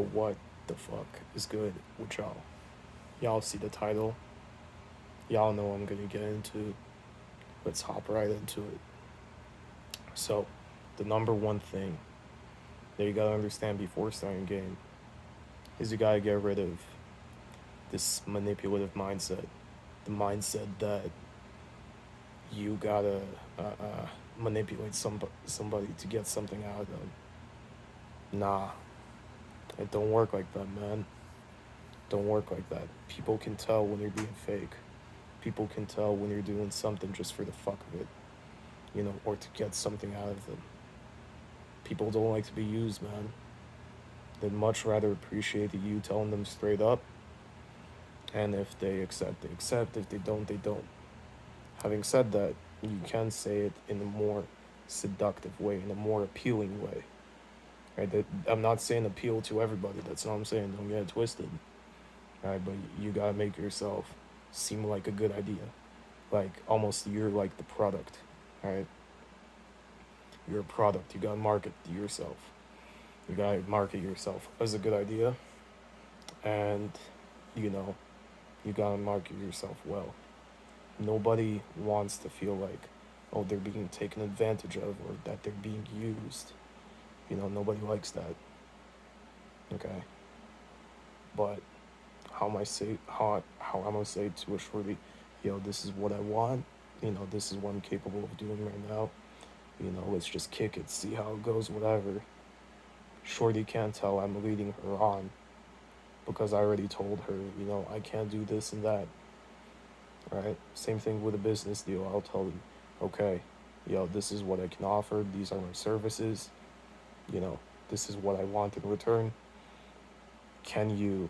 What the fuck is good with y'all? Y'all see the title. Y'all know I'm gonna get into. Let's hop right into it. So, the number one thing that you gotta understand before starting a game is you gotta get rid of this manipulative mindset. The mindset that you gotta manipulate somebody to get something out of them. Nah, it don't work like that, man. Don't work like that. People can tell when you're being fake. People can tell when you're doing something just for the fuck of it, or to get something out of them. People don't like to be used, man. They'd much rather appreciate you telling them straight up, and if they accept, they accept. If they don't, they don't. Having said that, you can say it in a more seductive way, in a more appealing way. Right? I'm not saying appeal to everybody. That's not what I'm saying. Don't get it twisted. Right? But you gotta make yourself seem like a good idea. Like almost you're like the product. Right? You're a product. You gotta market yourself. You gotta market yourself as a good idea, and you know you gotta market yourself well. Nobody wants to feel like, oh, they're being taken advantage of or that they're being used. Nobody likes that. Okay, but how I'm gonna say to a shorty, this is what I want. This is what I'm capable of doing right now. Let's just kick it, see how it goes, whatever. Shorty can't tell I'm leading her on because I already told her, I can't do this and that. Right? Same thing with a business deal. I'll tell them, okay, this is what I can offer. These are my services. You know, this is what I want in return. Can you,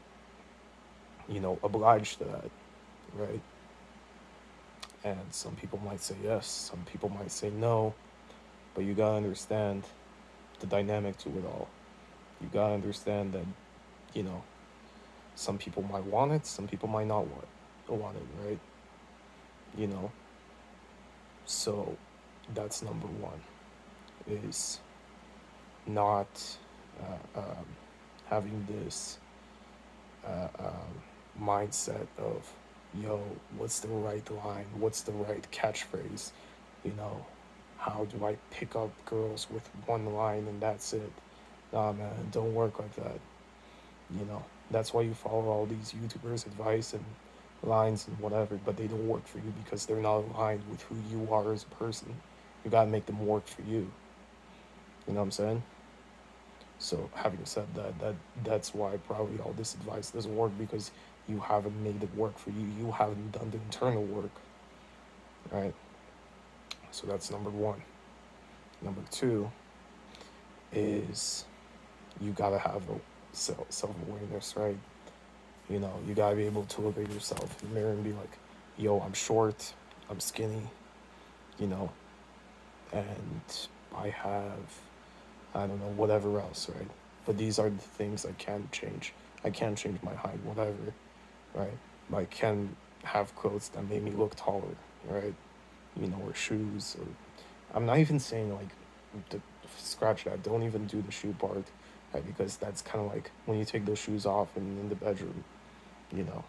oblige to that? Right? And some people might say yes, some people might say no, but you gotta understand the dynamic to it all. You gotta understand that, you know, some people might want it, some people might not want it, right? You know, so that's number one is not having this mindset of, what's the right line? What's the right catchphrase? You know, how do I pick up girls with one line and that's it? Nah, man, it don't work like that. That's why you follow all these YouTubers' advice and lines and whatever, but they don't work for you because they're not aligned with who you are as a person. You gotta make them work for you. You know what I'm saying? So having said that, that's why probably all this advice doesn't work because you haven't made it work for you. You haven't done the internal work, right? So that's number one. Number two is you gotta have a self awareness, right? You gotta be able to look at yourself in the mirror and be like, yo, I'm short, I'm skinny, you know, and I have, I don't know, whatever else, right? But these are the things I can't change. I can't change my height, whatever, right? I can have clothes that make me look taller, right? Or shoes, or I'm not even saying like to scratch that. Don't even do the shoe part, right? Because that's kind of like when you take those shoes off and in the bedroom, you know,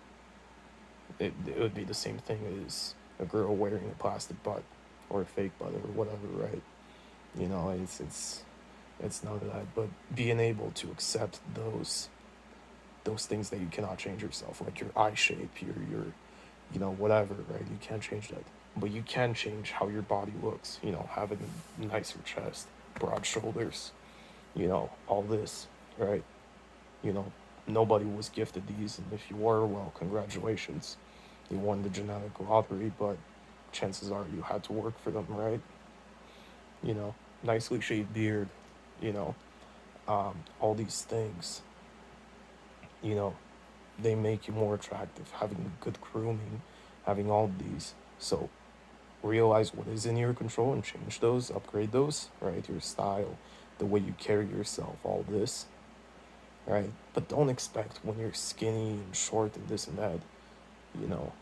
it would be the same thing as a girl wearing a plastic butt or a fake butt or whatever, right? It's none of that. But being able to accept those things that you cannot change yourself, like your eye shape, your whatever, right? You can't change that. But you can change how your body looks, having a nicer chest, broad shoulders, all this, right? You know, Nobody was gifted these, and if you were, well, congratulations. You won the genetic lottery, but chances are you had to work for them, right? Nicely shaved beard, you know, all these things, you know, they make you more attractive. Having good grooming, having all these. So realize what is in your control and change those, upgrade those, right? Your style, the way you carry yourself, all this, right? But don't expect when you're skinny and short and this and that, you know,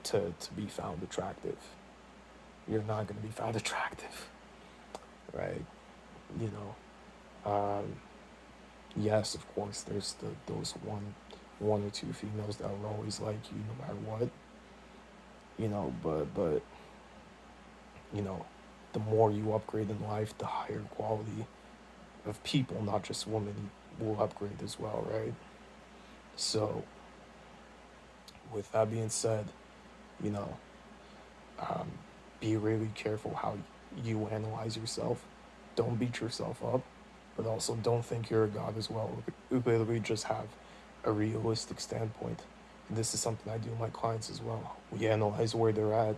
to be found attractive. You're not going to be found attractive, right? You know, um, Yes, of course, there's those one or two females that will always like you no matter what, but you know, the more you upgrade in life, the higher quality of people, not just women, will upgrade as well, right? So, with that being said, you know, um, be really careful how you analyze yourself. Don't beat yourself up, but also don't think you're a god as well. Literally just have a realistic standpoint. And this is something I do with my clients as well. We analyze where they're at,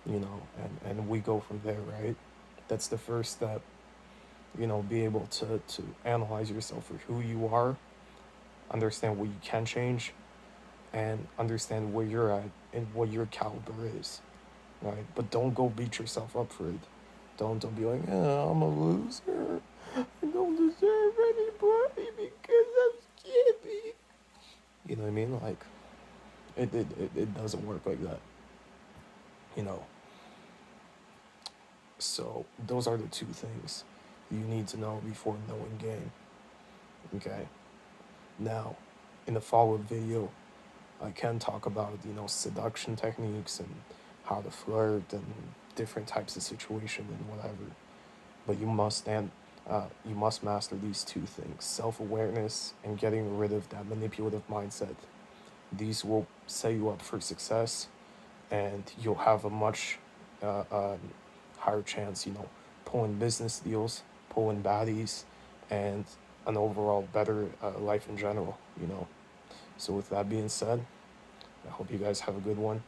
and we go from there, right? That's the first step. Be able to analyze yourself for who you are, understand what you can change, and understand where you're at and what your caliber is, right? But don't go beat yourself up for it. Don't be like, I'm a loser. I don't deserve anybody because I'm skinny. You know what I mean? Like, it doesn't work like that, you know? So, those are the two things you need to know before knowing game, okay? Now, in the follow-up video, I can talk about, seduction techniques and how to flirt and different types of situation and whatever. But you must master these two things: self-awareness and getting rid of that manipulative mindset. These will set you up for success, and you'll have a much uh, um, higher chance, pulling business deals, pulling baddies, and an overall better life in general. So with that being said, I hope you guys have a good one.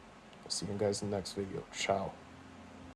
I'll see you guys in the next video. Ciao.